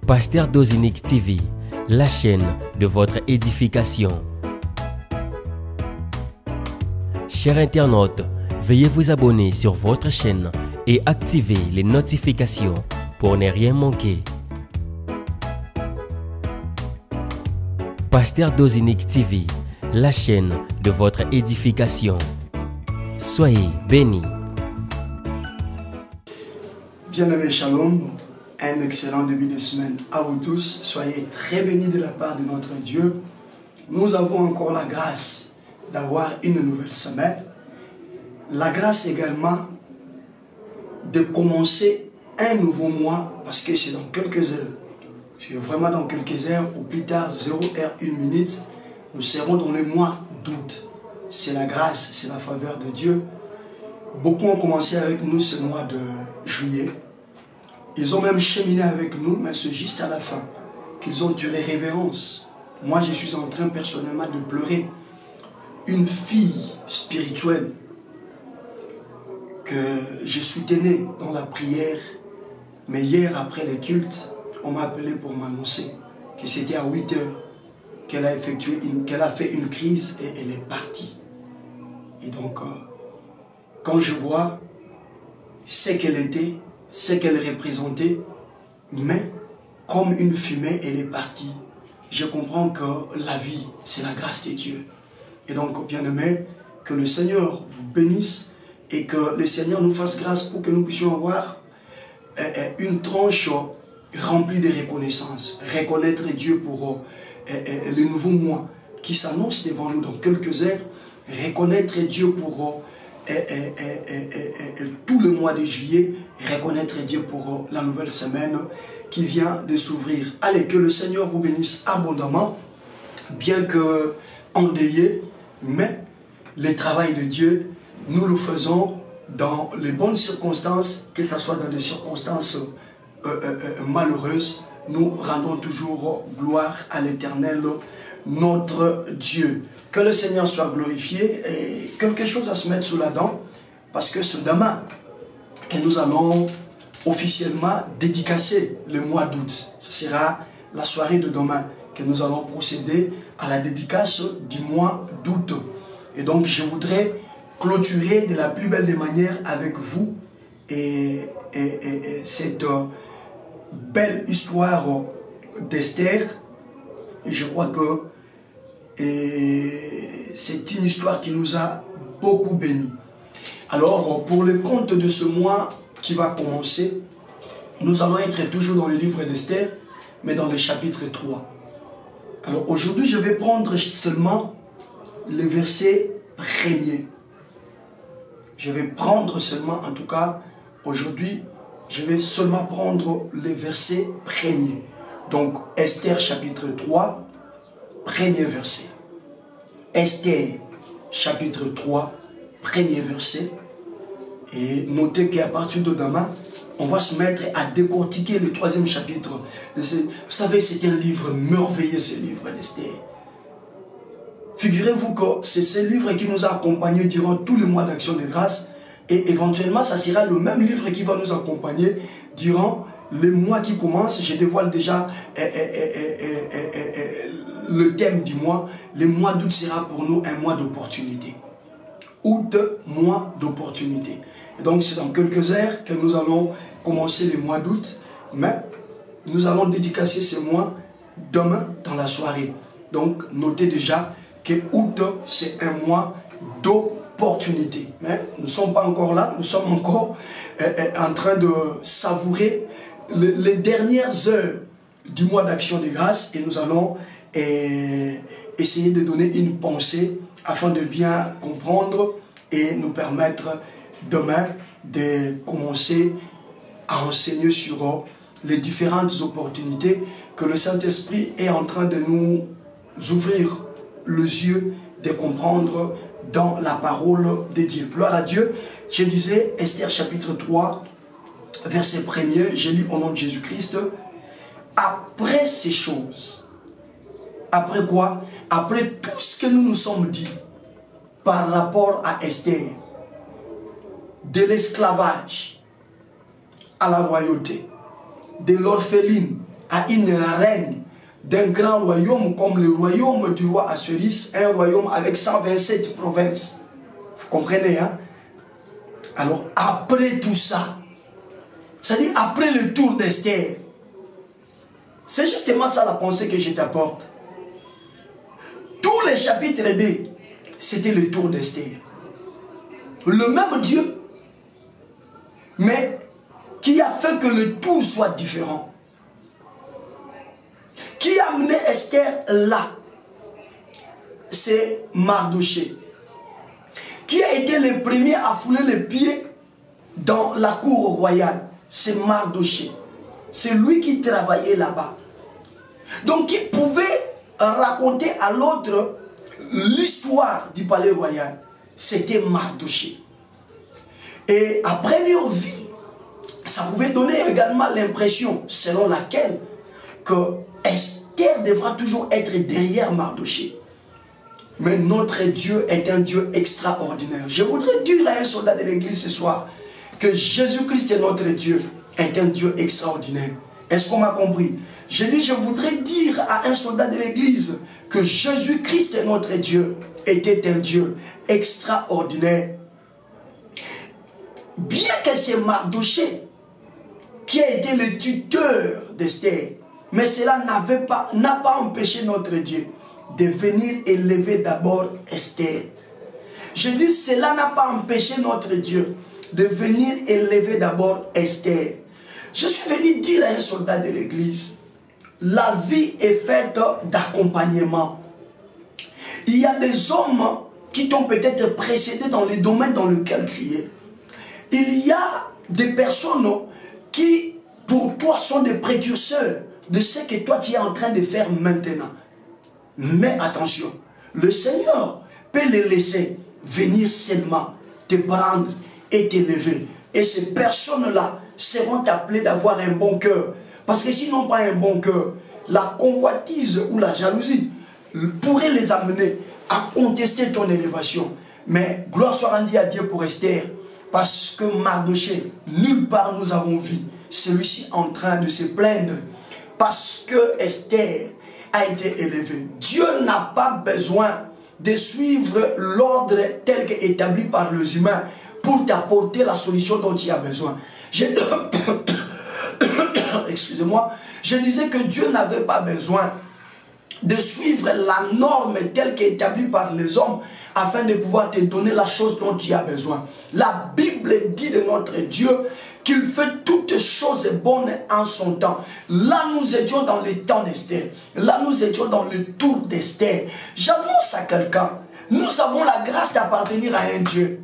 Pasteur Dozinique TV, la chaîne de votre édification. Chers internautes, veuillez vous abonner sur votre chaîne et activer les notifications pour ne rien manquer. Pasteur Dozinique TV, la chaîne de votre édification. Soyez bénis. Bien-aimés, shalom, un excellent début de semaine à vous tous. Soyez très bénis de la part de notre Dieu. Nous avons encore la grâce d'avoir une nouvelle semaine. La grâce également de commencer un nouveau mois parce que c'est dans quelques heures. C'est vraiment dans quelques heures ou plus tard, 0h1 nous serons dans le mois d'août. C'est la grâce, c'est la faveur de Dieu. Beaucoup ont commencé avec nous ce mois de juillet. Ils ont même cheminé avec nous, mais c'est juste à la fin qu'ils ont duré révérence. Moi, je suis en train personnellement de pleurer. Une fille spirituelle que je soutenais dans la prière, mais hier après le culte, on m'a appelé pour m'annoncer que c'était à 8 heures qu'elle a fait une crise et elle est partie. Et donc, quand je vois ce qu'elle était, ce qu'elle représentait, mais comme une fumée, elle est partie. Je comprends que la vie, c'est la grâce de Dieu. Et donc, bien-aimés, que le Seigneur vous bénisse et que le Seigneur nous fasse grâce pour que nous puissions avoir une tranche remplie de reconnaissance. Reconnaître Dieu pour le nouveau mois qui s'annonce devant nous dans quelques heures. Reconnaître Dieu pour tout le mois de juillet, reconnaître Dieu pour la nouvelle semaine qui vient de s'ouvrir. Allez, que le Seigneur vous bénisse abondamment, bien que endeuillé, mais le travail de Dieu, nous le faisons dans les bonnes circonstances, que ce soit dans des circonstances malheureuses, nous rendons toujours gloire à l'Éternel, notre Dieu. Que le Seigneur soit glorifié et quelque chose à se mettre sous la dent, parce que c'est demain que nous allons officiellement dédicacer le mois d'août. Ce sera la soirée de demain que nous allons procéder à la dédicace du mois d'août. Et donc je voudrais clôturer de la plus belle des manières avec vous et cette belle histoire d'Esther. Je crois que c'est une histoire qui nous a beaucoup bénis. Alors, pour le compte de ce mois qui va commencer, nous allons être toujours dans le livre d'Esther, mais dans le chapitre 3. Alors, aujourd'hui, je vais prendre seulement le verset premier. Je vais prendre seulement, en tout cas, aujourd'hui, je vais seulement prendre le verset premier. Donc, Esther chapitre 3, premier verset. Esther, chapitre 3, premier verset. Et notez qu'à partir de demain, on va se mettre à décortiquer le troisième chapitre. Vous savez, c'est un livre merveilleux, ce livre d'Esther. Figurez-vous que c'est ce livre qui nous a accompagnés durant tout le mois d'action de grâce. Et éventuellement, ça sera le même livre qui va nous accompagner durant le mois qui commence. Je dévoile déjà le thème du mois. Le mois d'août sera pour nous un mois d'opportunité. Août, mois d'opportunité. Donc c'est dans quelques heures que nous allons commencer le mois d'août. Mais nous allons dédicacer ce mois demain dans la soirée. Donc notez déjà que août c'est un mois d'opportunité. Mais nous ne sommes pas encore là. Nous sommes encore en train de savourer les dernières heures du mois d'action de grâce. Et nous allons essayer de donner une pensée afin de bien comprendre et nous permettre demain de commencer à enseigner sur les différentes opportunités que le Saint-Esprit est en train de nous ouvrir les yeux, de comprendre dans la parole de Dieu. Gloire à Dieu. Je disais Esther chapitre 3, verset 1er, j'ai lu au nom de Jésus-Christ. Après ces choses, après quoi? Après tout ce que nous nous sommes dit par rapport à Esther, de l'esclavage à la royauté, de l'orpheline à une reine d'un grand royaume comme le royaume du roi Assuérus, un royaume avec 127 provinces. Vous comprenez, hein? Alors, après tout ça, c'est-à-dire après le tour d'Esther, c'est justement ça la pensée que je t'apporte. Tous les chapitres 2, c'était le tour d'Esther. Le même Dieu, mais qui a fait que le tour soit différent. Qui a amené Esther là? C'est Mardochée. Qui a été le premier à fouler les pieds dans la cour royale? C'est Mardochée. C'est lui qui travaillait là-bas. Donc qui pouvait raconter à l'autre l'histoire du palais royal? C'était Mardochée. Et à première vue, ça pouvait donner également l'impression selon laquelle que Esther devra toujours être derrière Mardochée. Mais notre Dieu est un Dieu extraordinaire. Je voudrais dire à un soldat de l'église ce soir que Jésus-Christ est notre Dieu, est un Dieu extraordinaire. Est-ce qu'on m'a compris? Je dis, je voudrais dire à un soldat de l'église que Jésus-Christ est notre Dieu, était un Dieu extraordinaire. Bien que c'est Mardochée qui a été le tuteur d'Esther, mais cela n'a pas empêché notre Dieu de venir élever d'abord Esther. Je dis, cela n'a pas empêché notre Dieu de venir élever d'abord Esther. Je suis venu dire à un soldat de l'église, la vie est faite d'accompagnement. Il y a des hommes qui t'ont peut-être précédé dans les domaines dans lesquels tu es. Il y a des personnes qui, pour toi, sont des précurseurs de ce que toi tu es en train de faire maintenant. Mais attention, le Seigneur peut les laisser venir seulement te prendre et t'élever. Et ces personnes-là seront appelées d'avoir un bon cœur. Parce que s'ils n'ont pas un bon cœur, la convoitise ou la jalousie pourrait les amener à contester ton élévation. Mais gloire soit rendue à Dieu pour Esther. Parce que Mardochée, nulle part nous avons vu celui-ci en train de se plaindre. Parce que Esther a été élevée. Dieu n'a pas besoin de suivre l'ordre tel qu'établi par les humains pour t'apporter la solution dont tu as besoin. Excusez-moi, je disais que Dieu n'avait pas besoin de suivre la norme telle qu'établie par les hommes afin de pouvoir te donner la chose dont tu as besoin. La Bible dit de notre Dieu qu'il fait toutes choses bonnes en son temps. Là, nous étions dans le temps d'Esther. Là, nous étions dans le tour d'Esther. J'annonce à quelqu'un, nous avons la grâce d'appartenir à un Dieu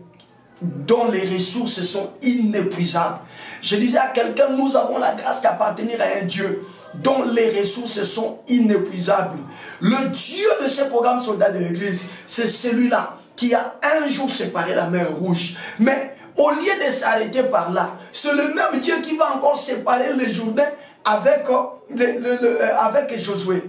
dont les ressources sont inépuisables. Je disais à quelqu'un, nous avons la grâce d'appartenir à un Dieu dont les ressources sont inépuisables. Le Dieu de ce programme soldat de l'église, c'est celui-là qui a un jour séparé la mer Rouge. Mais au lieu de s'arrêter par là, c'est le même Dieu qui va encore séparer le Jourdain avec Josué.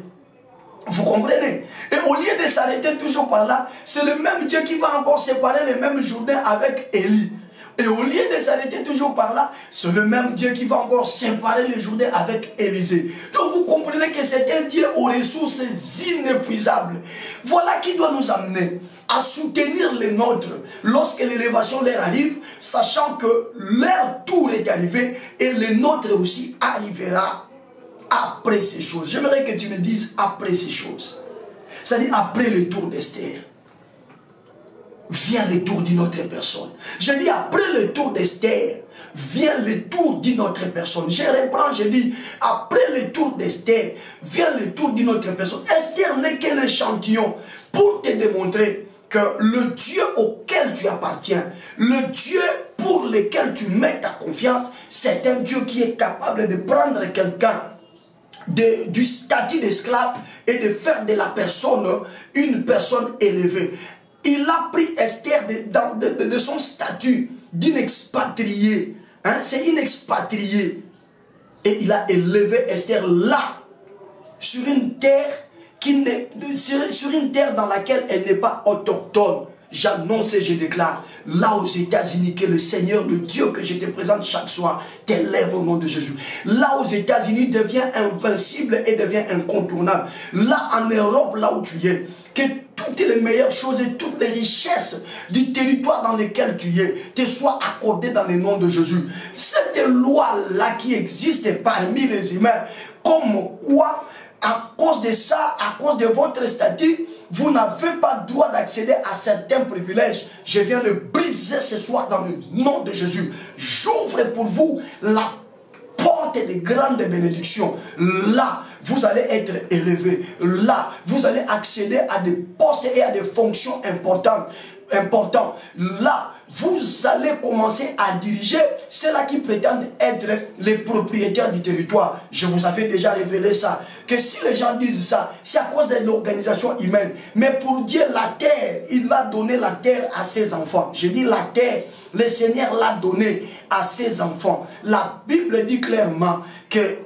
Vous comprenez? Et au lieu de s'arrêter toujours par là, c'est le même Dieu qui va encore séparer le même Jourdain avec Élie. Et au lieu de s'arrêter toujours par là, c'est le même Dieu qui va encore séparer le Jourdain avec Élisée. Donc vous comprenez que c'est un Dieu aux ressources inépuisables. Voilà qui doit nous amener à soutenir les nôtres lorsque l'élévation leur arrive, sachant que leur tour est arrivé et le nôtre aussi arrivera après ces choses. J'aimerais que tu me dises après ces choses. C'est-à-dire après le tour d'Esther. Vient le tour d'une autre personne. Je dis après le tour d'Esther, vient le tour d'une autre personne. Je reprends, je dis après le tour d'Esther, vient le tour d'une autre personne. Esther n'est qu'un échantillon pour te démontrer que le Dieu auquel tu appartiens, le Dieu pour lequel tu mets ta confiance, c'est un Dieu qui est capable de prendre quelqu'un du statut d'esclave et de faire de la personne une personne élevée. Il a pris Esther de son statut d'une expatriée. Hein? C'est une expatriée. Et il a élevé Esther là, sur une terre sur une terre dans laquelle elle n'est pas autochtone. j'annonce et je déclare, là aux États-Unis, que le Seigneur, le Dieu que je te présente chaque soir, t'élève au nom de Jésus. Là aux États-Unis, devient invincible et devient incontournable. Là en Europe, là où tu es, que toutes les meilleures choses et toutes les richesses du territoire dans lequel tu es te soient accordées dans le nom de Jésus. Cette loi-là qui existe parmi les humains, comme quoi, à cause de ça, à cause de votre statut, vous n'avez pas droit d'accéder à certains privilèges. Je viens de briser ce soir dans le nom de Jésus. J'ouvre pour vous la porte de grandes bénédictions. Là, vous allez être élevé. Là, vous allez accéder à des postes et à des fonctions importantes. Là, vous allez commencer à diriger ceux-là qui prétendent être les propriétaires du territoire. Je vous avais déjà révélé ça. Que si les gens disent ça, c'est à cause de l'organisation humaine. Mais pour Dieu, la terre, il a donné la terre à ses enfants. Je dis la terre, le Seigneur l'a donné à ses enfants. La Bible dit clairement que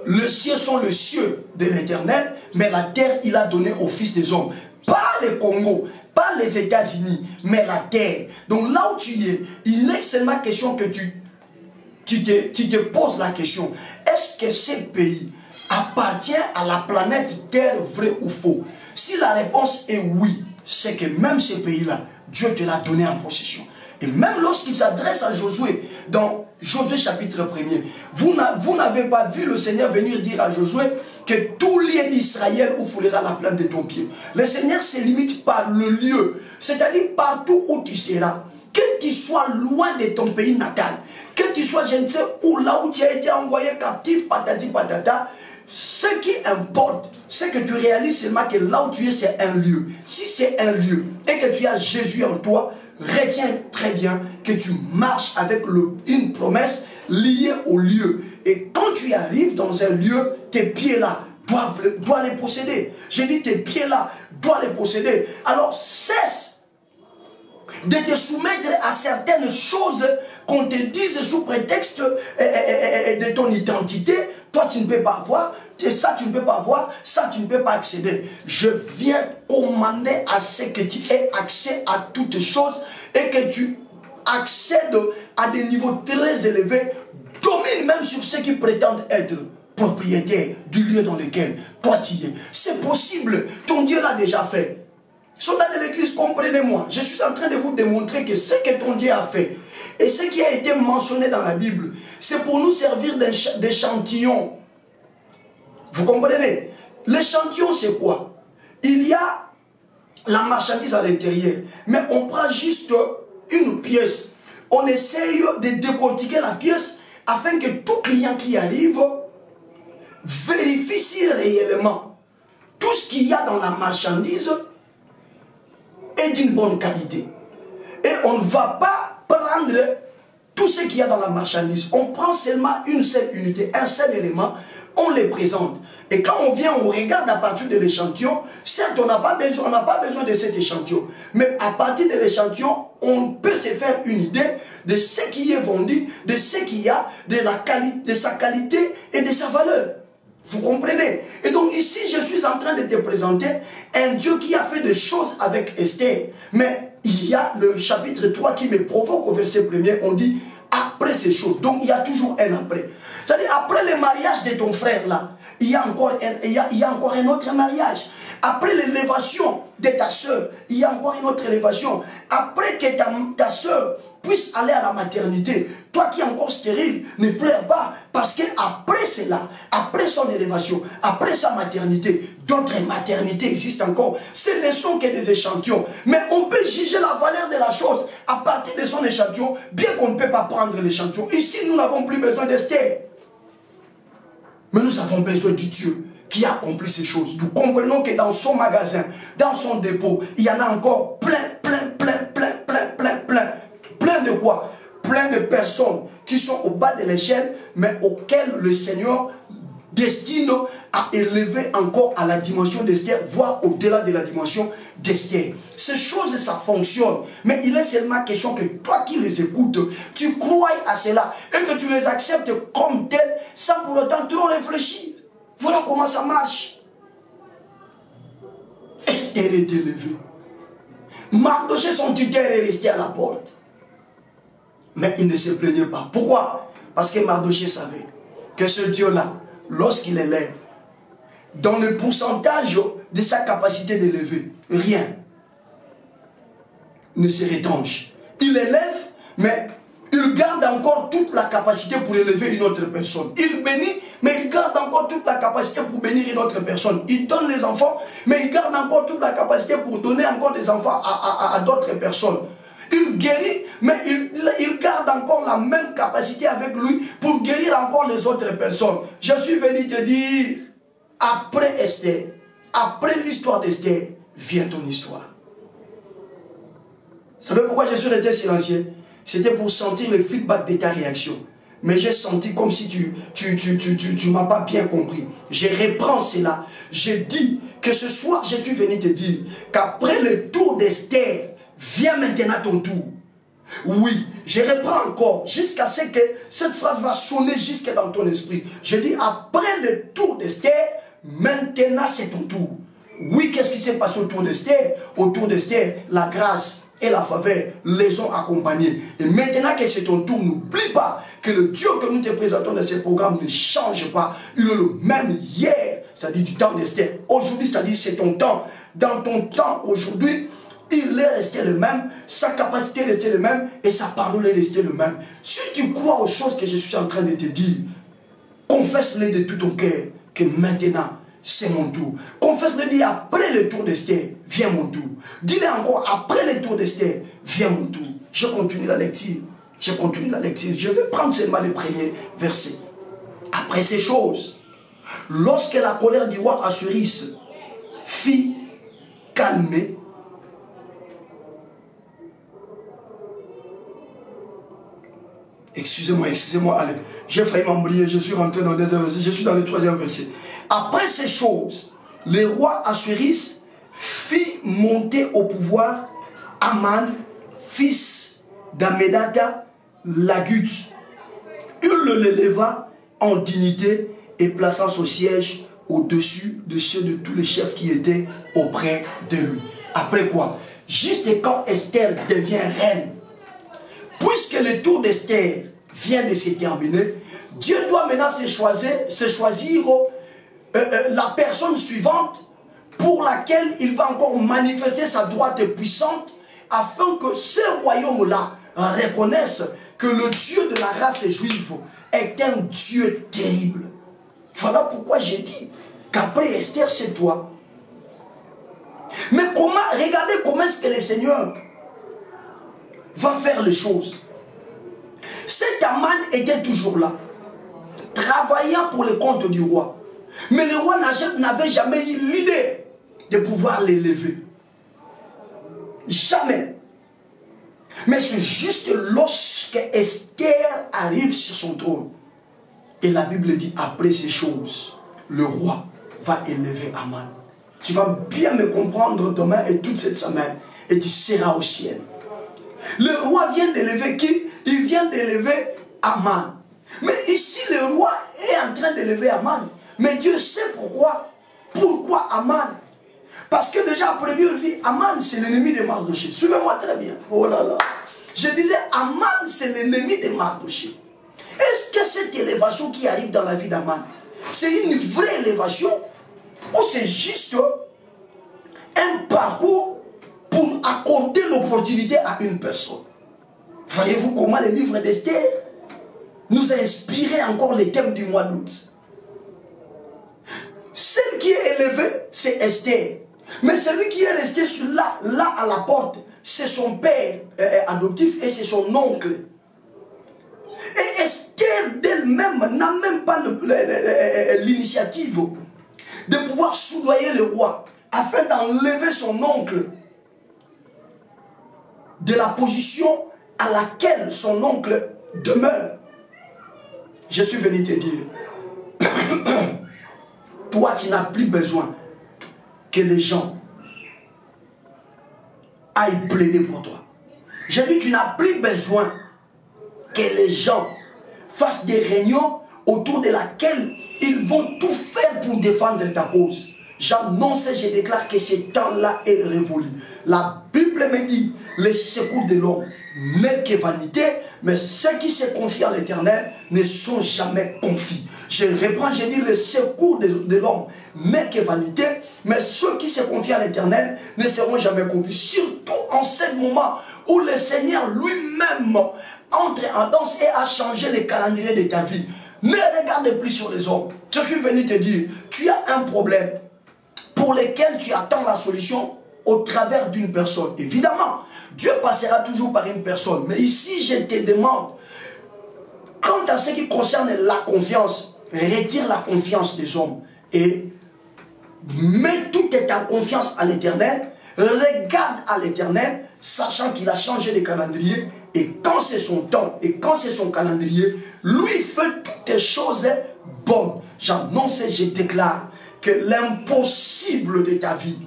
les cieux sont les cieux de l'Éternel, mais la terre, il a donné aux fils des hommes. Pas le Congo, pas les États-Unis, mais la terre. Donc là où tu es, il est seulement question que tu te poses la question. Est-ce que ce pays appartient à la planète Terre, vrai ou faux? Si la réponse est oui, c'est que même ce pays-là, Dieu te l'a donné en possession. Et même lorsqu'il s'adresse à Josué, dans Josué chapitre 1er, vous n'avez pas vu le Seigneur venir dire à Josué que tout lieu d'Israël où foulera la plante de ton pied. Le Seigneur se limite par le lieu, c'est-à-dire partout où tu seras. Que tu sois loin de ton pays natal, que tu sois, je ne sais où, là où tu as été envoyé captif, patati patata, ce qui importe, c'est que tu réalises seulement que là où tu es, c'est un lieu. Si c'est un lieu et que tu as Jésus en toi, retiens très bien que tu marches avec une promesse liée au lieu. Et quand tu arrives dans un lieu, tes pieds-là doivent les posséder. J'ai dit tes pieds-là doivent les posséder. Alors cesse de te soumettre à certaines choses qu'on te dise sous prétexte de ton identité. Toi tu ne peux pas avoir, ça tu ne peux pas avoir, ça tu ne peux pas accéder. Je viens commander à ce que tu aies accès à toutes choses et que tu accèdes à des niveaux très élevés, domine même sur ceux qui prétendent être propriétaires du lieu dans lequel toi tu es. C'est possible, ton Dieu l'a déjà fait. Soldats de l'église, comprenez-moi, je suis en train de vous démontrer que ce que ton Dieu a fait et ce qui a été mentionné dans la Bible, c'est pour nous servir d'échantillon. Vous comprenez? L'échantillon, c'est quoi? Il y a la marchandise à l'intérieur, mais on prend juste une pièce. On essaye de décortiquer la pièce afin que tout client qui arrive vérifie si réellement tout ce qu'il y a dans la marchandise est d'une bonne qualité. Et on ne va pas prendre tout ce qu'il y a dans la marchandise. On prend seulement une seule unité, un seul élément, on les présente. Et quand on vient, on regarde à partir de l'échantillon. Certes, on n'a pas besoin de cet échantillon. Mais à partir de l'échantillon, on peut se faire une idée de ce qui est vendu, de ce qu'il y a, de sa qualité et de sa valeur. Vous comprenez? Et donc ici, je suis en train de te présenter un Dieu qui a fait des choses avec Esther. Mais il y a le chapitre 3 qui me provoque au verset 1er. On dit après ces choses. Donc il y a toujours un après. C'est-à-dire après le mariage de ton frère là, il y a encore un autre mariage. Après l'élévation de ta soeur, il y a encore une autre élévation. Après que ta soeur puisse aller à la maternité, toi qui es encore stérile, ne pleure pas, parce qu'après cela, après son élévation, après sa maternité, d'autres maternités existent encore. Ce ne sont que des échantillons. Mais on peut juger la valeur de la chose à partir de son échantillon, bien qu'on ne peut pas prendre l'échantillon. Ici, nous n'avons plus besoin d'Esther. Mais nous avons besoin du Dieu qui a accompli ces choses. Nous comprenons que dans son magasin, dans son dépôt, il y en a encore plein de quoi? Plein de personnes qui sont au bas de l'échelle, mais auxquelles le Seigneur destine à élever encore à la dimension d'Esther, voire au-delà de la dimension d'Esther. Ces choses, ça fonctionne, mais il est seulement question que toi qui les écoutes, tu crois à cela et que tu les acceptes comme tels sans pour autant trop réfléchir. Voilà comment ça marche. Esther est élevée. Mardochée, son tuteur, est resté à la porte. Mais il ne se plaignait pas. Pourquoi? Parce que Mardochée savait que ce Dieu-là, lorsqu'il élève, dans le pourcentage de sa capacité d'élever, rien ne se rétranche. Il élève, mais il garde encore toute la capacité pour élever une autre personne. Il bénit, mais il garde encore toute la capacité pour bénir une autre personne. Il donne les enfants, mais il garde encore toute la capacité pour donner encore des enfants à d'autres personnes. Il guérit, mais il garde encore la même capacité avec lui pour guérir encore les autres personnes. Je suis venu te dire, après Esther, après l'histoire d'Esther, vient ton histoire. Vous savez pourquoi je suis resté silencieux? C'était pour sentir le feedback de ta réaction. Mais j'ai senti comme si tu ne m'as pas bien compris. Je reprends cela. Je dis que ce soir, je suis venu te dire qu'après le tour d'Esther, vient maintenant ton tour. Oui, je reprends encore jusqu'à ce que cette phrase va sonner jusque dans ton esprit. Je dis après le tour d'Esther, maintenant c'est ton tour. Oui, qu'est-ce qui s'est passé autour d'Esther? Autour d'Esther, la grâce et la faveur les ont accompagnés. Et maintenant que c'est ton tour, n'oublie pas que le Dieu que nous te présentons dans ce programme ne change pas. Il est le même hier, c'est-à-dire du temps d'Esther. Aujourd'hui, c'est-à-dire c'est ton temps. Dans ton temps, aujourd'hui, il est resté le même, sa capacité est restée le même et sa parole est restée le même. Si tu crois aux choses que je suis en train de te dire, confesse-les de tout ton cœur que maintenant, c'est mon tour. Confesse-le, dis après le tour d'Esther, vient mon tour. Dis-le encore, après le tour d'Esther, vient mon tour. Je continue la lecture. Je continue la lecture. Je vais prendre seulement les premiers versets. Après ces choses, lorsque la colère du roi Assuris fit calmer, excusez-moi, allez, j'ai failli m'embrouiller, je suis rentré dans le deuxième verset, je suis dans le troisième verset. Après ces choses, le roi Assuris fit monter au pouvoir Aman, fils d'Amedata, Lagut. Il l'éleva en dignité et plaça son siège au-dessus de ceux de tous les chefs qui étaient auprès de lui. Après quoi? Juste quand Esther devient reine, puisque le tour d'Esther vient de se terminer, Dieu doit maintenant se choisir la personne suivante pour laquelle il va encore manifester sa droite puissante afin que ce royaume-là reconnaisse que le Dieu de la race juive est un Dieu terrible. Voilà pourquoi j'ai dit qu'après Esther, c'est toi. Mais comment, regardez comment est-ce que le Seigneur va faire les choses. Cet Aman était toujours là, travaillant pour le compte du roi. Mais le roi n'avait jamais eu l'idée de pouvoir l'élever. Jamais. Mais c'est juste lorsque Esther arrive sur son trône. Et la Bible dit, après ces choses, le roi va élever Aman. Tu vas bien me comprendre demain et toute cette semaine. Et tu seras au ciel. Le roi vient d'élever qui? Il vient d'élever Aman. Mais ici, le roi est en train d'élever Aman. Mais Dieu sait pourquoi. Pourquoi Aman? Parce que déjà, à première vue, Aman, c'est l'ennemi de Mardochée. Suivez-moi très bien. Oh là là. Je disais, Aman, c'est l'ennemi de Mardochée. Est-ce que cette élévation qui arrive dans la vie d'Aman, c'est une vraie élévation ou c'est juste un parcours pour accorder l'opportunité à une personne? Voyez-vous comment le livre d'Esther nous a inspiré encore les thèmes du mois d'août. Celle qui est élevée, c'est Esther. Mais celui qui est resté là à la porte, c'est son père adoptif et c'est son oncle. Et Esther d'elle-même n'a même pas l'initiative de pouvoir soudoyer le roi afin d'enlever son oncle de la position à laquelle son oncle demeure. Je suis venu te dire, toi tu n'as plus besoin que les gens aillent plaider pour toi. Je dis, tu n'as plus besoin que les gens fassent des réunions autour de laquelle ils vont tout faire pour défendre ta cause. J'annonce et je déclare que ce temps-là est révolu. La Bible Bible me dit, les secours de l'homme n'est que vanité, mais ceux qui se confient à l'Éternel ne sont jamais confiés. Je reprends, je dis, les secours de l'homme n'est que vanité, mais ceux qui se confient à l'Éternel ne seront jamais confiés. Surtout en ce moment où le Seigneur lui-même entre en danse et a changé le calendrier de ta vie. Ne regarde plus sur les hommes. Je suis venu te dire, tu as un problème pour lequel tu attends la solution au travers d'une personne. Évidemment, Dieu passera toujours par une personne. Mais ici, je te demande, quant à ce qui concerne la confiance, retire la confiance des hommes et mets toute ta confiance à l'Éternel. Regarde à l'Éternel, sachant qu'il a changé de calendrier. Et quand c'est son temps, et quand c'est son calendrier, lui fait toutes les choses bonnes. J'annonce et je déclare que l'impossible de ta vie,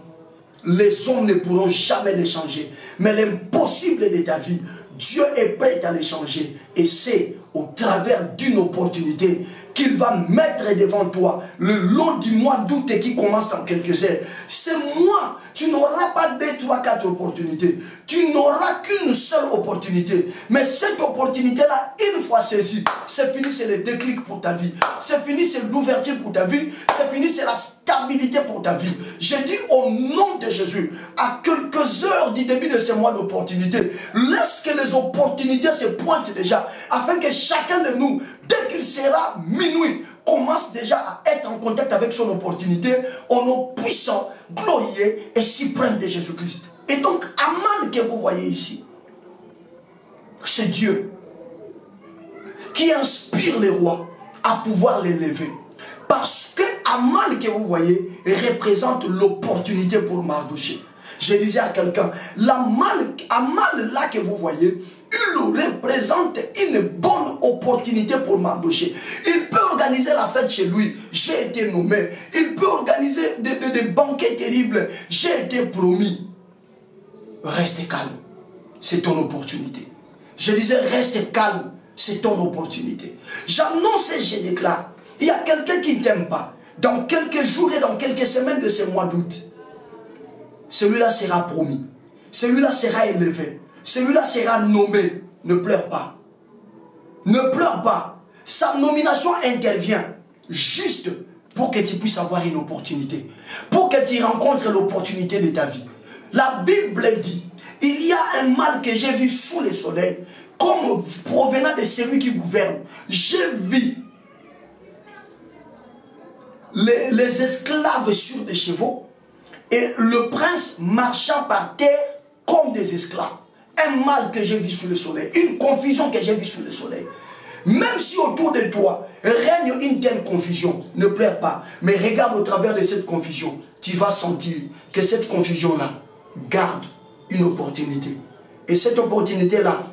les hommes ne pourront jamais les changer. Mais l'impossible de ta vie, Dieu est prêt à les changer. Et c'est au travers d'une opportunité qu'il va mettre devant toi le long du mois d'août qui commence dans quelques heures. Ce mois, tu n'auras pas 2, 3, 4 opportunités. Tu n'auras qu'une seule opportunité. Mais cette opportunité-là, une fois saisie, c'est fini, c'est le déclic pour ta vie. C'est fini, c'est l'ouverture pour ta vie. C'est fini, c'est la stabilité pour ta vie. Je dis au nom de Jésus, à quelques heures du début de ce mois d'opportunité, laisse que les opportunités se pointent déjà, afin que chacun de nous, dès qu'il sera minuit, commence déjà à être en contact avec son opportunité au nom puissant, glorieux et suprême de Jésus-Christ. Et donc, Aman que vous voyez ici, c'est Dieu qui inspire les rois à pouvoir les lever. Parce que Aman que vous voyez représente l'opportunité pour Mardoché. Je disais à quelqu'un, Aman là que vous voyez, il représente une bonne opportunité pour Mardoché. Il peut organiser la fête chez lui, j'ai été nommé. Il peut organiser des banquets terribles, j'ai été promis. Reste calme, c'est ton opportunité. Je disais, reste calme, c'est ton opportunité. J'annonce et je déclare, il y a quelqu'un qui ne t'aime pas. Dans quelques jours et dans quelques semaines de ce mois d'août, celui-là sera promis. Celui-là sera élevé. Celui-là sera nommé. Ne pleure pas. Ne pleure pas. Sa nomination intervient juste pour que tu puisses avoir une opportunité. Pour que tu rencontres l'opportunité de ta vie. La Bible dit, il y a un mal que j'ai vu sous le soleil, comme provenant de celui qui gouverne. J'ai vu les esclaves sur des chevaux et le prince marchant par terre comme des esclaves. Un mal que j'ai vu sous le soleil, une confusion que j'ai vue sous le soleil. Même si autour de toi règne une telle confusion, ne pleure pas, mais regarde au travers de cette confusion, tu vas sentir que cette confusion-là garde une opportunité. Et cette opportunité-là,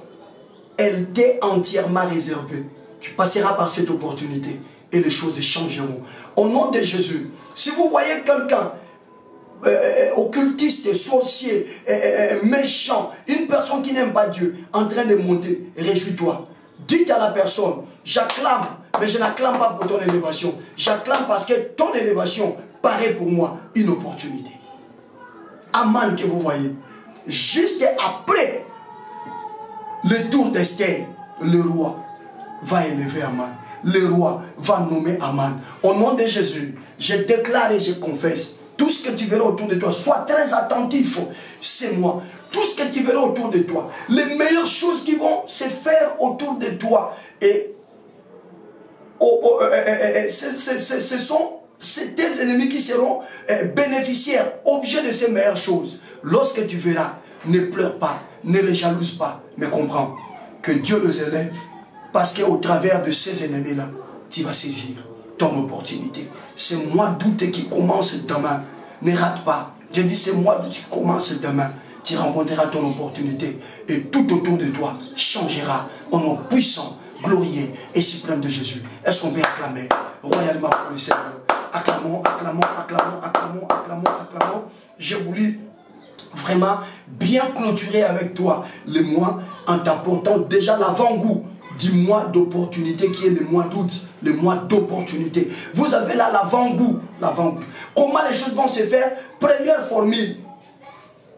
elle t'est entièrement réservée. Tu passeras par cette opportunité et les choses changeront. Au nom de Jésus, si vous voyez quelqu'un occultiste, sorcier, méchant, une personne qui n'aime pas Dieu, en train de monter, réjouis-toi. Dites à la personne, j'acclame, mais je n'acclame pas pour ton élévation. J'acclame parce que ton élévation paraît pour moi une opportunité. Aman que vous voyez, juste après le tour d'Esther, le roi va élever Aman. Le roi va nommer Aman. Au nom de Jésus, je déclare et je confesse, tout ce que tu verras autour de toi, sois très attentif, c'est moi. Tout ce que tu verras autour de toi, les meilleures choses qui vont se faire autour de toi, et ce sont tes ennemis qui seront bénéficiaires, objets de ces meilleures choses. Lorsque tu verras, ne pleure pas, ne les jalouse pas, mais comprends que Dieu les élève, parce qu'au travers de ces ennemis-là, tu vas saisir ton opportunité. Ce mois d'août qui commence demain, ne rate pas. Je dis ce mois d'août qui commence demain, tu rencontreras ton opportunité et tout autour de toi changera au nom puissant, glorieux et suprême de Jésus. Est-ce qu'on peut acclamer royalement pour le Seigneur? Acclamons, acclamons, acclamons, acclamons, acclamons, acclamons. J'ai voulu vraiment bien clôturer avec toi le mois en t'apportant déjà l'avant-goût du mois d'opportunité qui est le mois d'août, le mois d'opportunité. Vous avez là l'avant-goût. Comment les choses vont se faire? Première formule.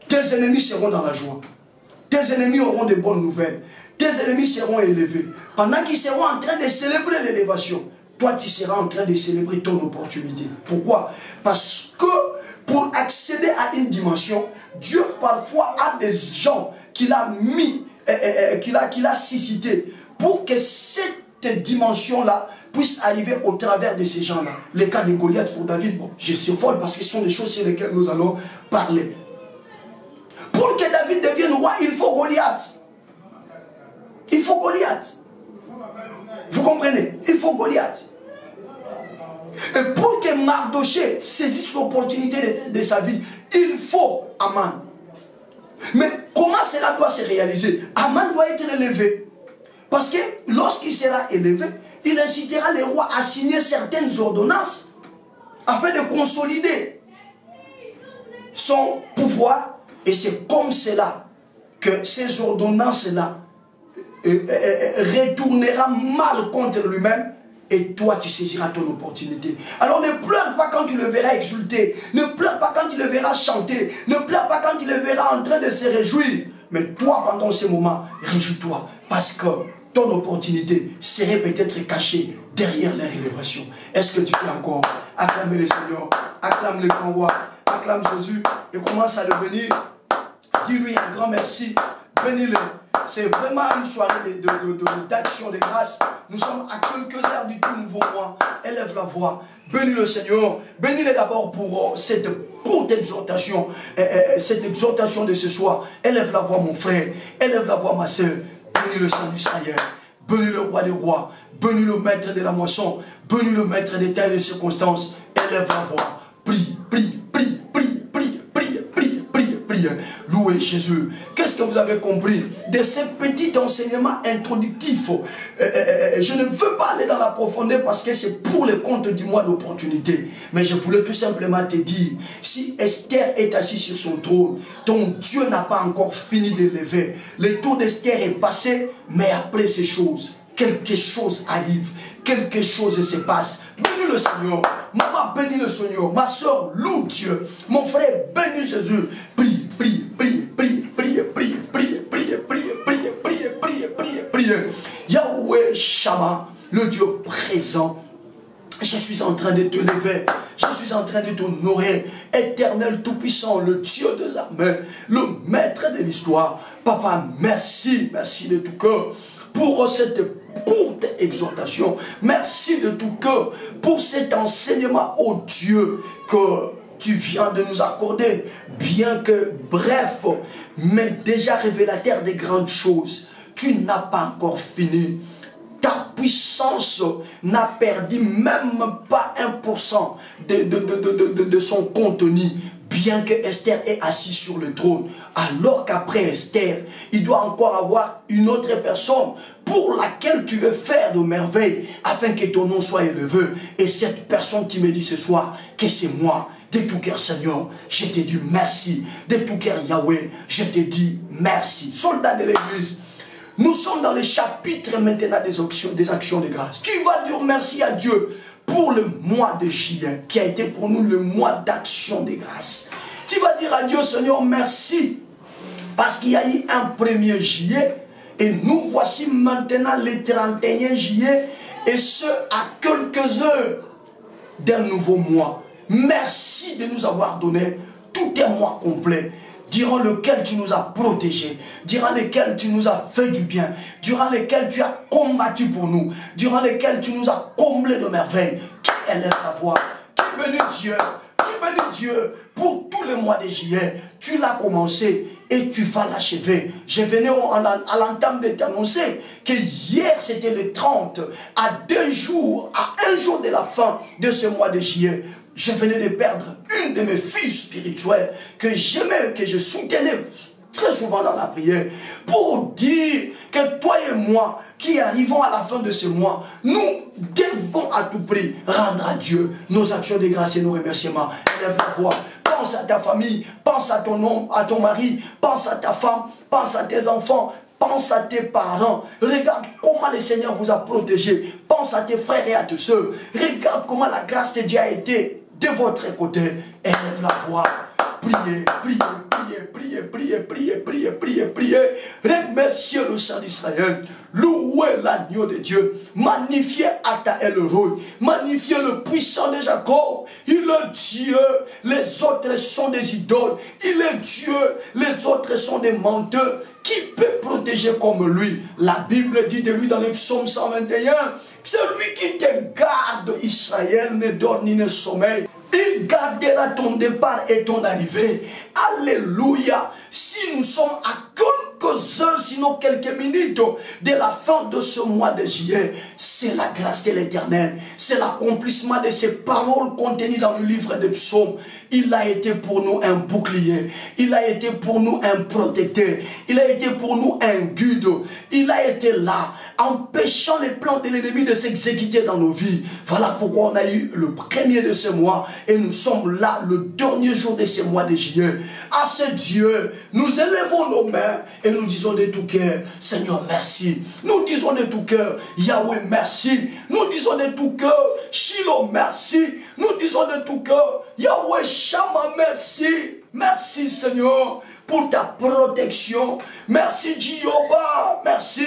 tes ennemis seront dans la joie. Tes ennemis auront de bonnes nouvelles. Tes ennemis seront élevés. Pendant qu'ils seront en train de célébrer l'élévation, toi tu seras en train de célébrer ton opportunité. Pourquoi? Parce que pour accéder à une dimension, Dieu parfois a des gens qu'il a mis, qu'il a suscité pour que cette dimension-là puisse arriver au travers de ces gens-là. Le cas de Goliath pour David, bon, je survole parce que ce sont des choses sur lesquelles nous allons parler. Pour que David devienne roi, il faut Goliath. Il faut Goliath. Vous comprenez? Il faut Goliath. Et pour que Mardoché saisisse l'opportunité de sa vie, il faut Aman. Mais comment cela doit se réaliser? Aman doit être élevé. Parce que lorsqu'il sera élevé, il incitera les rois à signer certaines ordonnances afin de consolider son pouvoir. Et c'est comme cela que ces ordonnances-là retournera mal contre lui-même. Et toi, tu saisiras ton opportunité. Alors ne pleure pas quand tu le verras exulter. Ne pleure pas quand tu le verras chanter. Ne pleure pas quand tu le verras en train de se réjouir. Mais toi, pendant ce moment, réjouis-toi. Parce que ton opportunité serait peut-être cachée derrière les révélations. Est-ce que tu peux encore acclamer le Seigneur? Acclame le grand roi. Acclame Jésus. Et commence à le bénir. Dis-lui un grand merci. Bénis-le. C'est vraiment une soirée d'action de grâce. Nous sommes à quelques heures du tout nouveau mois. Élève la voix. Bénis le Seigneur. Bénis-le d'abord pour cette courte exhortation. Cette exhortation de ce soir. Élève la voix mon frère. Élève la voix ma soeur. Bénis le Saint d'Israël. Bénis le roi des rois. Bénis le maître de la moisson. Bénis le maître des temps et des circonstances. Élève la voix. Prie, prie, prie, prie, prie, prie, prie, prie, prie. Louez Jésus. Qu'est-ce que vous avez compris de ce petit enseignement introductif? Je ne veux pas aller dans la profondeur parce que c'est pour le compte du mois d'opportunité. Mais je voulais tout simplement te dire, si Esther est assise sur son trône, ton Dieu n'a pas encore fini d'élever. Le tour d'Esther est passé, mais après ces choses, quelque chose arrive, quelque chose se passe. Bénis le Seigneur. Maman, bénis le Seigneur. Ma soeur, loue Dieu. Mon frère, bénis Jésus. Prie, prie, prie, prie, prie, prie, prie, prie, prie, prie, prie, prie, prie, prie. Yahweh Shama, le Dieu présent. Je suis en train de te lever. Je suis en train de t'honorer. Éternel Tout-Puissant, le Dieu des armées, le maître de l'histoire. Papa, merci, merci de tout cœur pour cette courte exhortation. Merci de tout cœur pour cet enseignement, oh Dieu, que tu viens de nous accorder. Bien que bref, mais déjà révélateur des grandes choses. Tu n'as pas encore fini. Ta puissance n'a perdu même pas 1% de son contenu. Bien que Esther est assise sur le trône, alors qu'après Esther, il doit encore avoir une autre personne pour laquelle tu veux faire de merveilles, afin que ton nom soit élevé. Et cette personne, tu me dis ce soir que c'est moi. De tout cœur, Seigneur, je te dis merci. De tout cœur, Yahweh, je te dis merci. Soldats de l'église, nous sommes dans le chapitre maintenant des actions de grâce. Tu vas dire merci à Dieu pour le mois de juillet, qui a été pour nous le mois d'action de grâce. Tu vas dire à Dieu, Seigneur, merci, parce qu'il y a eu un 1er juillet, et nous voici maintenant le 31 juillet, et ce, à quelques heures d'un nouveau mois. Merci de nous avoir donné tout un mois complet, durant lequel tu nous as protégés, durant lequel tu nous as fait du bien, durant lequel tu as combattu pour nous, durant lequel tu nous as comblés de merveilles. Qui élève sa voix? Qui bénit Dieu? Qui bénit Dieu pour tout le mois de juillet? Tu l'as commencé et tu vas l'achever. Je venais à l'entame de t'annoncer que hier c'était le 30, à 2 jours, à 1 jour de la fin de ce mois de juillet. Je venais de perdre une de mes filles spirituelles que j'aimais, que je soutenais très souvent dans la prière, pour dire que toi et moi, qui arrivons à la fin de ce mois, nous devons à tout prix rendre à Dieu nos actions de grâce et nos remerciements. Élève la voix. Pense à ta famille, pense à ton homme, à ton mari, pense à ta femme, pense à tes enfants, pense à tes parents. Regarde comment le Seigneur vous a protégé. Pense à tes frères et à tes soeurs. Regarde comment la grâce de Dieu a été de votre côté. Élève la voix. priez, priez, priez, priez, priez, priez, priez, priez. Remerciez le Saint d'Israël. Louez l'agneau de Dieu. Magnifiez Ata El-Roi. Magnifiez le puissant de Jacob. Il est Dieu. Les autres sont des idoles. Il est Dieu. Les autres sont des menteurs. Qui peut protéger comme lui? La Bible dit de lui dans le psaume 121, celui qui te garde, Israël, ne dort ni ne sommeille. Il gardera ton départ et ton arrivée. Alléluia. Si nous sommes à quelques heures, sinon quelques minutes de la fin de ce mois de juillet, c'est la grâce de l'Éternel. C'est l'accomplissement de ces paroles contenues dans le livre des psaumes. Il a été pour nous un bouclier. Il a été pour nous un protecteur. Il a été pour nous un guide. Il a été là, empêchant les plans de l'ennemi de s'exécuter dans nos vies. Voilà pourquoi on a eu le premier de ce mois. Et nous sommes là, le dernier jour de ce mois de juillet. À ce Dieu, nous élevons nos mains et nous disons de tout cœur, Seigneur, merci. Nous disons de tout cœur, Yahweh, merci. Nous disons de tout cœur, Shiloh, merci. Nous disons de tout cœur, Yahweh, Shama, merci. Merci, Seigneur, pour ta protection. Merci, Jéhovah, merci.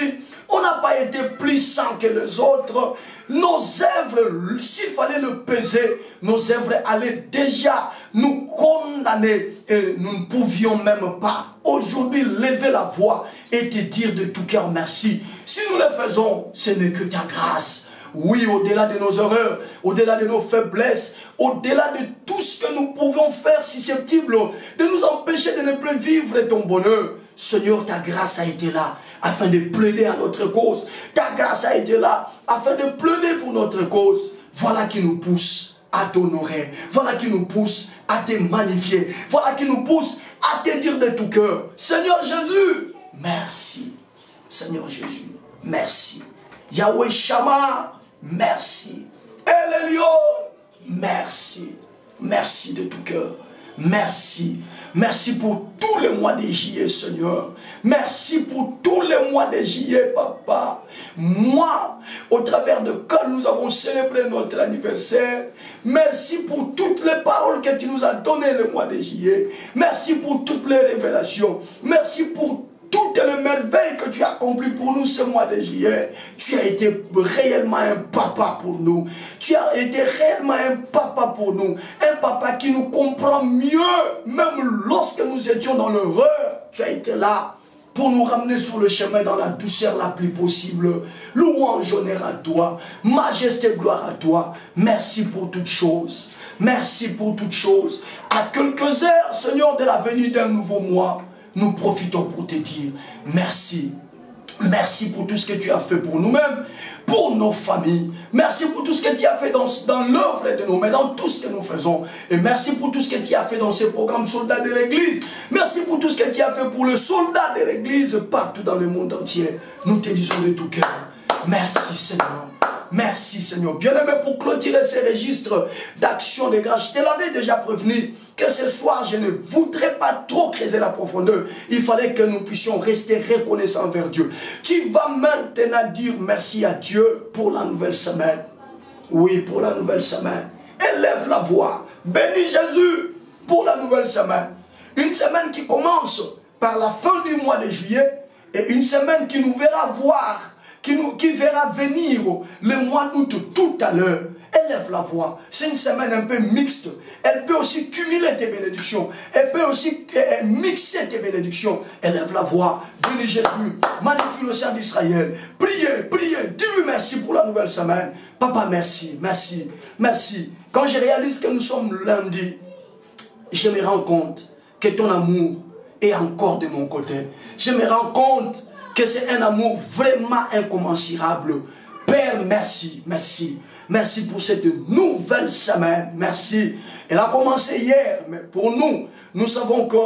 On n'a pas été plus saints que les autres. Nos œuvres, s'il fallait le peser, nos œuvres allaient déjà nous condamner. Et nous ne pouvions même pas aujourd'hui lever la voix et te dire de tout cœur merci. Si nous le faisons, ce n'est que ta grâce. Oui, au-delà de nos erreurs, au-delà de nos faiblesses, au-delà de tout ce que nous pouvons faire susceptible de nous empêcher de ne plus vivre ton bonheur. Seigneur, ta grâce a été là afin de plaider à notre cause. Ta grâce a été là afin de plaider pour notre cause. Voilà qui nous pousse à t'honorer. Voilà qui nous pousse à te magnifier. Voilà qui nous pousse à te dire de tout cœur, Seigneur Jésus, merci. Seigneur Jésus, merci. Yahweh Shama, merci. El Elyon, merci. Merci de tout cœur. Merci. Merci pour tous les mois de juillet, Seigneur. Merci pour tous les mois de juillet, Papa. Moi, au travers de quand nous avons célébré notre anniversaire, merci pour toutes les paroles que tu nous as données le mois de juillet. Merci pour toutes les révélations. Merci pour toutes les merveilles que tu as accomplies pour nous ce mois de juillet. Tu as été réellement un papa pour nous. Tu as été réellement un papa pour nous. Un papa qui nous comprend mieux, même lorsque nous étions dans l'horreur. Tu as été là pour nous ramener sur le chemin dans la douceur la plus possible. Louange, honneur à toi. Majesté, gloire à toi. Merci pour toutes choses. Merci pour toutes choses. À quelques heures, Seigneur, de la venue d'un nouveau mois, nous profitons pour te dire merci. Merci pour tout ce que tu as fait pour nous-mêmes, pour nos familles. Merci pour tout ce que tu as fait dans l'œuvre de nos mains, dans tout ce que nous faisons. Et merci pour tout ce que tu as fait dans ces programmes soldats de l'Église. Merci pour tout ce que tu as fait pour les soldats de l'Église partout dans le monde entier. Nous te disons de tout cœur, merci Seigneur. Merci Seigneur. Bien-aimé, pour clôturer ces registres d'action de grâce, je te l'avais déjà prévenu que ce soir, je ne voudrais pas trop creuser la profondeur. Il fallait que nous puissions rester reconnaissants envers Dieu. Tu vas maintenant dire merci à Dieu pour la nouvelle semaine. Oui, pour la nouvelle semaine. Élève la voix. Bénis Jésus pour la nouvelle semaine. Une semaine qui commence par la fin du mois de juillet et une semaine qui nous verra voir, qui verra venir le mois d'août tout à l'heure. Élève la voix. C'est une semaine un peu mixte. Elle peut aussi cumuler tes bénédictions. Elle peut aussi mixer tes bénédictions. Élève la voix. Bénis Jésus. Magnifie le Saint d'Israël. Priez, priez. Dis-lui merci pour la nouvelle semaine. Papa, merci, merci, merci. Quand je réalise que nous sommes lundi, je me rends compte que ton amour est encore de mon côté. Je me rends compte que c'est un amour vraiment incommensurable. Père, merci, merci. Merci pour cette nouvelle semaine. Merci. Elle a commencé hier, mais pour nous, nous savons que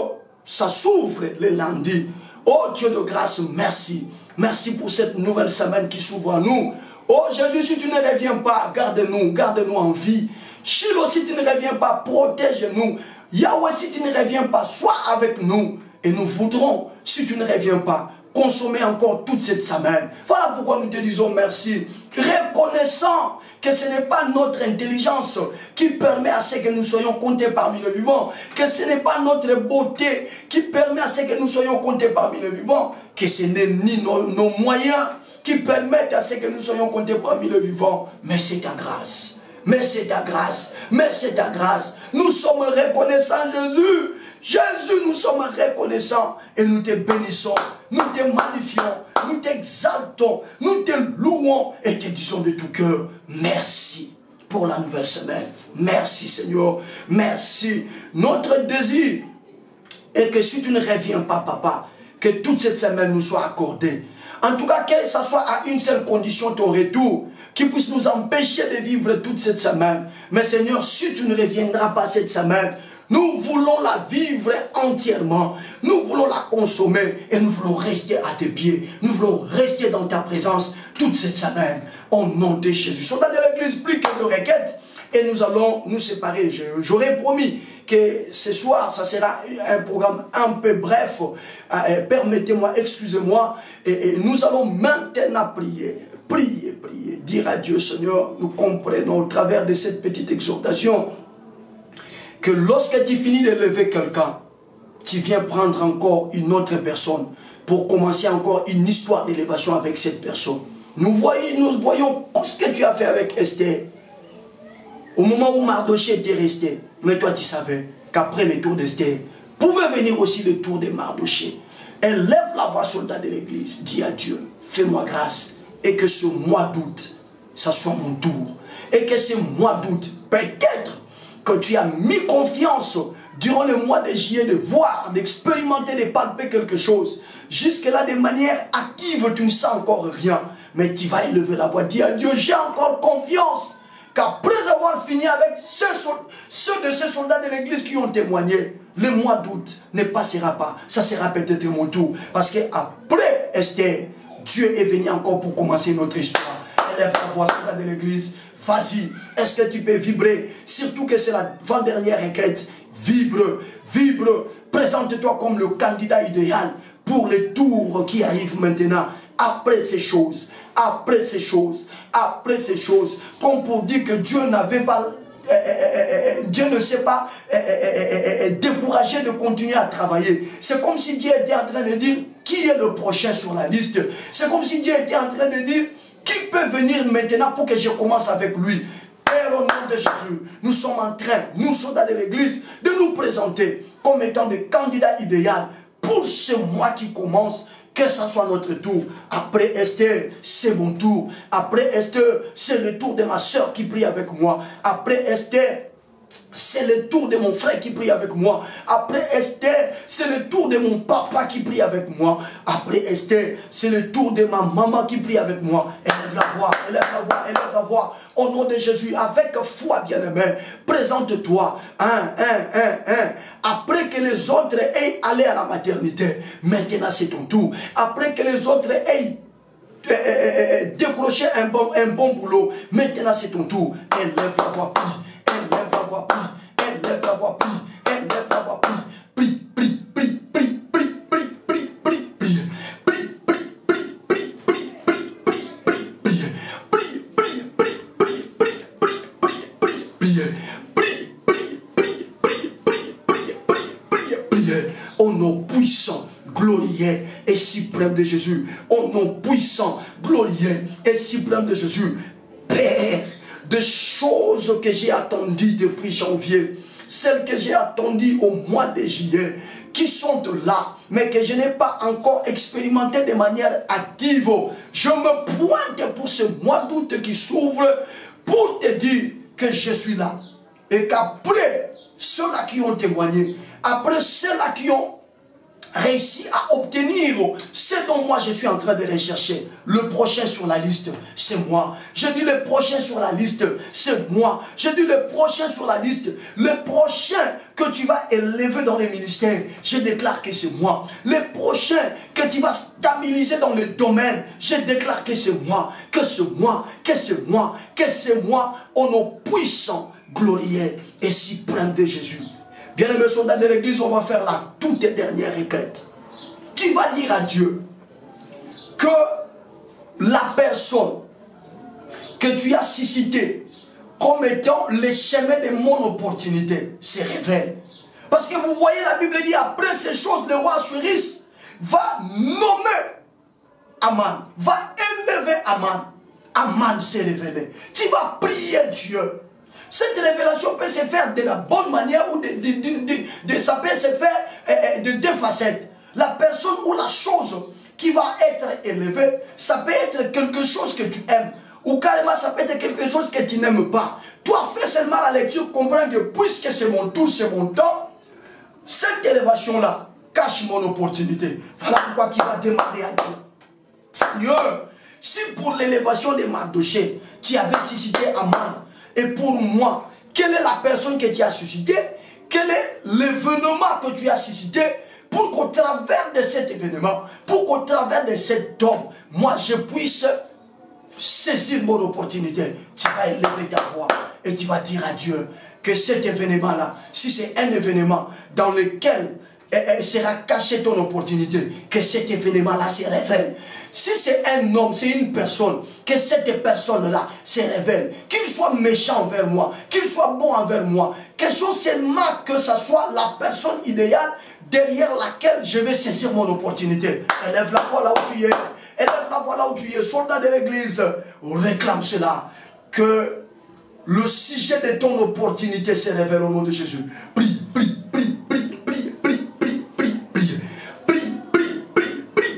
ça s'ouvre le lundi. Oh Dieu de grâce, merci. Merci pour cette nouvelle semaine qui s'ouvre à nous. Oh Jésus, si tu ne reviens pas, garde-nous, garde-nous en vie. Shiloh, si tu ne reviens pas, protège-nous. Yahweh, si tu ne reviens pas, sois avec nous. Et nous voudrons, si tu ne reviens pas, consommer encore toute cette semaine. Voilà pourquoi nous te disons merci. reconnaissant que ce n'est pas notre intelligence qui permet à ce que nous soyons comptés parmi les vivants, que ce n'est pas notre beauté qui permet à ce que nous soyons comptés parmi les vivants, que ce n'est ni nos moyens qui permettent à ce que nous soyons comptés parmi les vivants, mais c'est ta grâce. Mais c'est ta grâce, mais c'est ta grâce. Nous sommes reconnaissants, Jésus. Jésus, nous sommes reconnaissants et nous te bénissons, nous te magnifions, nous t'exaltons, nous te louons et te disons de tout cœur, merci pour la nouvelle semaine. Merci Seigneur, merci. Notre désir est que si tu ne reviens pas, Papa, que toute cette semaine nous soit accordée. En tout cas, que ce soit à une seule condition, ton retour, qui puisse nous empêcher de vivre toute cette semaine. Mais Seigneur, si tu ne reviendras pas cette semaine, nous voulons la vivre entièrement. Nous voulons la consommer et nous voulons rester à tes pieds. Nous voulons rester dans ta présence toute cette semaine. Au nom de Jésus. Soldats de l'église, plus que de requêtes. Et nous allons nous séparer. J'aurais promis que ce soir, ça sera un programme un peu bref. Permettez-moi, excusez-moi. Et nous allons maintenant prier. Prier, prier. Dire à Dieu, Seigneur, nous comprenons au travers de cette petite exhortation que lorsque tu finis d'élever quelqu'un, tu viens prendre encore une autre personne pour commencer encore une histoire d'élévation avec cette personne. Nous voyons ce que tu as fait avec Esther. Au moment où Mardoché était resté, mais toi tu savais qu'après le tour d'Esther, pouvait venir aussi le tour de Mardoché. Élève la voix, soldat de l'église, dis à Dieu, fais-moi grâce et que ce mois d'août, ça soit mon tour. Et que ce mois d'août, peut-être que tu as mis confiance durant le mois de juillet de voir, d'expérimenter, de palper quelque chose. Jusque-là, de manière active, tu ne sens encore rien. Mais tu vas élever la voix, dis à Dieu, j'ai encore confiance qu'après avoir fini avec ceux de ces soldats de l'église qui ont témoigné, le mois d'août ne passera pas. Ça sera peut-être mon tour. Parce qu'après Esther, Dieu est venu encore pour commencer notre histoire. Élève la voix, soldat de l'église. Vas-y, est-ce que tu peux vibrer? Surtout que c'est la avant-dernière requête. Vibre, vibre. Présente-toi comme le candidat idéal pour les tours qui arrivent maintenant. Après ces choses, après ces choses, après ces choses. Comme pour dire que Dieu n'avait pas... Dieu ne s'est pas découragé de continuer à travailler. C'est comme si Dieu était en train de dire qui est le prochain sur la liste. C'est comme si Dieu était en train de dire qui peut venir maintenant pour que je commence avec lui. Père, au nom de Jésus, nous sommes en train, nous soldats de l'église, de nous présenter comme étant des candidats idéaux pour ce mois qui commence. Que ce soit notre tour. Après Esther, c'est mon tour. Après Esther, c'est le tour de ma soeur qui prie avec moi. Après Esther, c'est le tour de mon frère qui prie avec moi. Après Esther, c'est le tour de mon papa qui prie avec moi. Après Esther, c'est le tour de ma maman qui prie avec moi. Élève la voix, élève la voix, élève la voix. Au nom de Jésus, avec foi, bien-aimé, présente-toi. Après que les autres aient allé à la maternité, maintenant c'est ton tour. Après que les autres aient décroché un bon boulot, maintenant c'est ton tour. Élève la voix, prie. Élève la voix, prie. Élève la voix, prie. Élève la voix, prie. Prie, prie, prie, prie, prie, prie, prie, prie, prie. Prie, prie, prie, prie, prie, prie, prie, prie, prie. Prie, prie, prie, prie, prie, prie, prie, prie, prie. Prie, prie, prie, prie, prie, prie, prie, prie. Au nom puissant, glorieux et suprême de Jésus. Au nom puissant, glorieux et suprême de Jésus. Père, des choses que j'ai attendues depuis janvier, celles que j'ai attendues au mois de juillet, qui sont là, mais que je n'ai pas encore expérimenté de manière active. Je me pointe pour ce mois d'août qui s'ouvre pour te dire que je suis là. Et qu'après ceux-là qui ont témoigné, après ceux-là qui ont réussi à obtenir ce dont moi je suis en train de rechercher. Le prochain sur la liste, c'est moi. Je dis le prochain sur la liste, c'est moi. Je dis le prochain sur la liste, le prochain que tu vas élever dans les ministères, je déclare que c'est moi. Le prochain que tu vas stabiliser dans le domaine, je déclare que c'est moi, que c'est moi, que c'est moi, que c'est moi, au nom puissant, glorieux et suprême de Jésus. Bien-aimés soldats de l'église, on va faire la toute dernière requête. Tu vas dire à Dieu que la personne que tu as suscité comme étant les chemins de mon opportunité se révèlent. Parce que vous voyez, la Bible dit, après ces choses, le roi Assuérus va nommer Aman, va élever Aman. Aman s'est révélé. Tu vas prier Dieu. Cette révélation peut se faire de la bonne manière ou ça peut se faire de deux facettes. La personne ou la chose qui va être élevée, ça peut être quelque chose que tu aimes. Ou carrément ça peut être quelque chose que tu n'aimes pas. Toi, fais seulement la lecture, comprends que puisque c'est mon tour, c'est mon temps, cette élévation-là cache mon opportunité. Voilà pourquoi tu vas demander à Dieu. Seigneur, si pour l'élévation de Mardochée, tu avais suscité Aman, et pour moi, quelle est la personne que tu as suscité? Quel est l'événement que tu as suscité? Pour qu'au travers de cet événement, pour qu'au travers de cet homme, moi je puisse saisir mon opportunité. Tu vas élever ta voix et tu vas dire à Dieu que cet événement-là, si c'est un événement dans lequel sera cachée ton opportunité, que cet événement-là se révèle. Si c'est un homme, c'est une personne, que cette personne-là se révèle. Qu'il soit méchant envers moi, qu'il soit bon envers moi. Question seulement que ce soit la personne idéale derrière laquelle je vais saisir mon opportunité. Élève la voix là où tu es. Élève la voix là où tu es. Soldat de l'église, réclame cela. Que le sujet de ton opportunité se révèle au nom de Jésus. Prie, prie, prie, prie, prie, prie, prie, prie, prie. Prie, prie, prie, prie,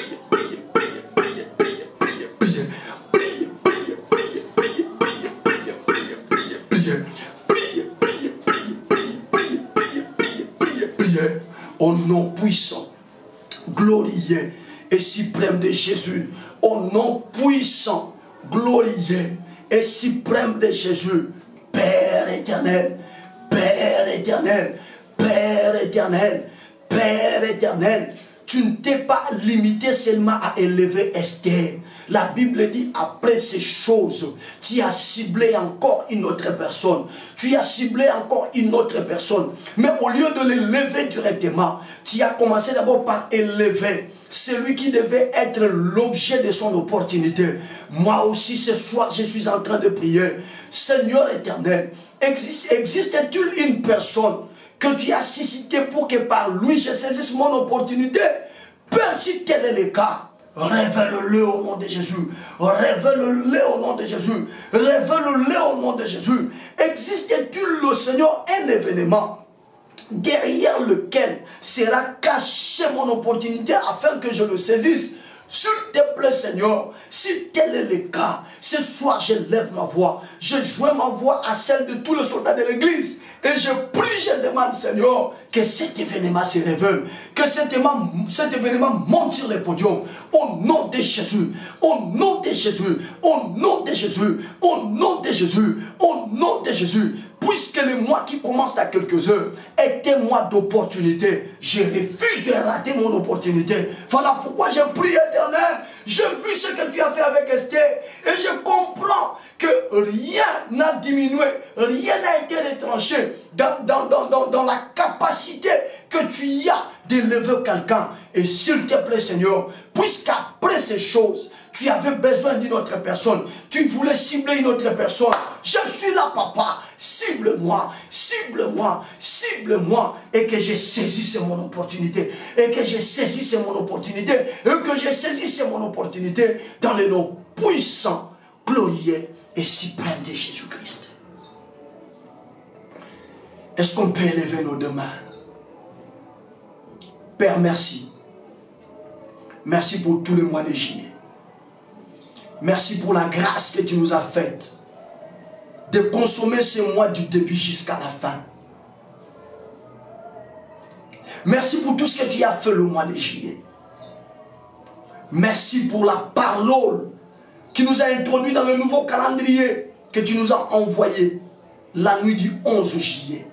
prie, prie, prie, prie, prie, prie, prie. Au nom puissant, glorieux et suprême de Jésus. Au nom puissant, glorieux et suprême de Jésus. Père éternel, Père éternel, Père éternel, Père éternel. Tu ne t'es pas limité seulement à élever Esther. La Bible dit, après ces choses, tu as ciblé encore une autre personne. Tu as ciblé encore une autre personne. Mais au lieu de l'élever directement, tu as commencé d'abord par élever celui qui devait être l'objet de son opportunité. Moi aussi, ce soir, je suis en train de prier. Seigneur éternel, existe-t-il une personne que tu as suscité pour que par lui, je saisisse mon opportunité? Père, si tel est le cas, révèle-le au nom de Jésus. Révèle-le au nom de Jésus. Révèle-le au nom de Jésus. Existe-t-il, le Seigneur, un événement derrière lequel sera cachée mon opportunité afin que je le saisisse? S'il te plaît, Seigneur, si tel est le cas, ce soir, je lève ma voix. Je joins ma voix à celle de tous les soldats de l'église. Et je prie, je demande, Seigneur, que cet événement se révèle. Que cet événement monte sur le podium. Au nom de Jésus. Au nom de Jésus. Au nom de Jésus. Au nom de Jésus. Au nom de Jésus. Puisque le mois qui commence à quelques heures est un mois d'opportunité, je refuse de rater mon opportunité. Voilà pourquoi je prie, éternel. J'ai vu ce que tu as fait avec Esther et je comprends que rien n'a diminué, rien n'a été retranché dans la capacité que tu as d'élever quelqu'un. Et s'il te plaît, Seigneur, puisqu'après ces choses, tu avais besoin d'une autre personne, tu voulais cibler une autre personne. Je suis là, papa. Cible-moi, cible-moi, cible-moi. Et que je saisisse mon opportunité. Et que je saisisse mon opportunité. Et que je saisisse mon opportunité dans le nom puissant, glorieux et suprême de Jésus-Christ. Est-ce qu'on peut élever nos deux mains? Père, merci. Merci pour tous les mois de juillet. Merci pour la grâce que tu nous as faite de consommer ce mois du début jusqu'à la fin. Merci pour tout ce que tu as fait le mois de juillet. Merci pour la parole qui nous a introduit dans le nouveau calendrier que tu nous as envoyé la nuit du 11 juillet.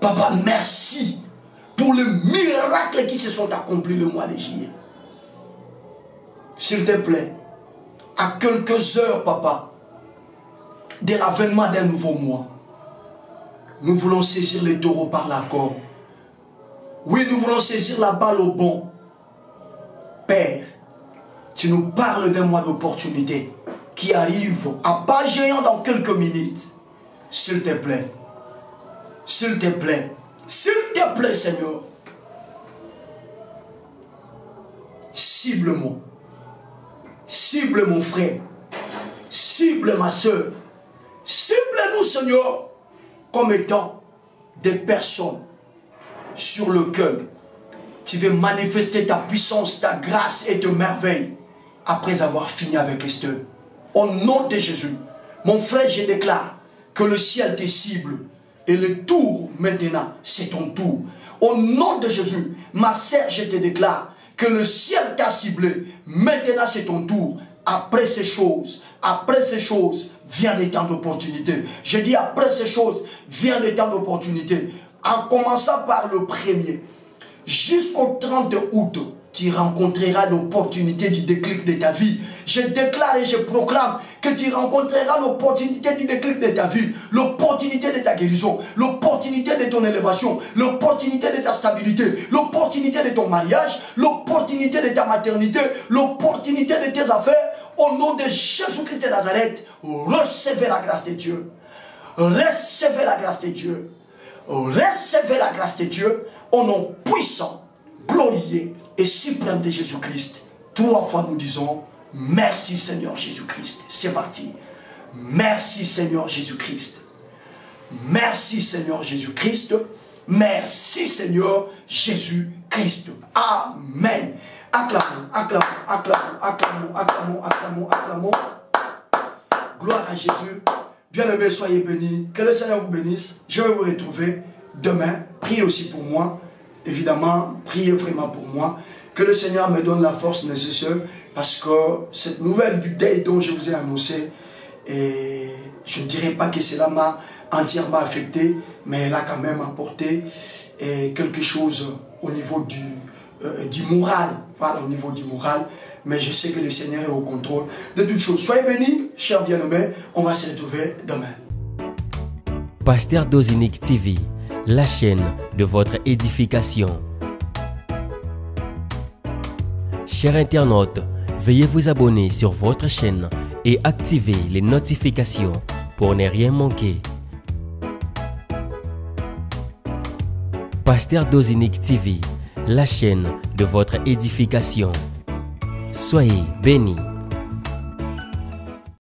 Papa, merci pour les miracles qui se sont accomplis le mois de juillet. S'il te plaît, à quelques heures, papa, de l'avènement d'un nouveau mois, nous voulons saisir les taureaux par la corde. Oui, nous voulons saisir la balle au bon. Père, tu nous parles d'un mois d'opportunité qui arrive à pas géant dans quelques minutes. S'il te plaît, s'il te plaît, s'il te plaît, Seigneur, cible-moi, cible mon frère, cible ma soeur, cible-nous, Seigneur, comme étant des personnes sur lequel tu veux manifester ta puissance, ta grâce et tes merveilles après avoir fini avec Esther. Au nom de Jésus, mon frère, je déclare que le ciel te cible et le tour maintenant, c'est ton tour. Au nom de Jésus, ma sœur, je te déclare que le ciel t'a ciblé. Maintenant, c'est ton tour. Après ces choses, vient le temps d'opportunité. Je dis après ces choses, vient le temps d'opportunité. En commençant par le 1er, jusqu'au 30 août, tu rencontreras l'opportunité du déclic de ta vie. Je déclare et je proclame que tu rencontreras l'opportunité du déclic de ta vie, l'opportunité de ta guérison, l'opportunité de ton élévation, l'opportunité de ta stabilité, l'opportunité de ton mariage, l'opportunité de ta maternité, l'opportunité de tes affaires. Au nom de Jésus-Christ de Nazareth, recevez la grâce de Dieu. Recevez la grâce de Dieu. Recevez la grâce de Dieu au nom puissant, glorieux et suprême de Jésus-Christ. 3 fois nous disons merci Seigneur Jésus-Christ. C'est parti. Merci Seigneur Jésus-Christ. Merci Seigneur Jésus-Christ. Merci Seigneur Jésus-Christ. Amen. Acclamons, acclamons, acclamons, acclamons, acclamons, acclamons, acclamons. Gloire à Jésus. Bien-aimés, soyez bénis. Que le Seigneur vous bénisse. Je vais vous retrouver demain. Priez aussi pour moi. Évidemment, priez vraiment pour moi. Que le Seigneur me donne la force nécessaire. Parce que cette nouvelle du deuil dont je vous ai annoncé, et je ne dirais pas que cela m'a entièrement affecté, mais elle a quand même apporté quelque chose au niveau du moral. Voilà, au niveau du moral. Mais je sais que le Seigneur est au contrôle de toutes choses. Soyez bénis, chers bien-aimés. On va se retrouver demain. Pasteur Dozinique TV, la chaîne de votre édification. Chers internautes, veuillez vous abonner sur votre chaîne et activer les notifications pour ne rien manquer. Pasteur Dozinique TV, la chaîne de votre édification. Soyez bénis.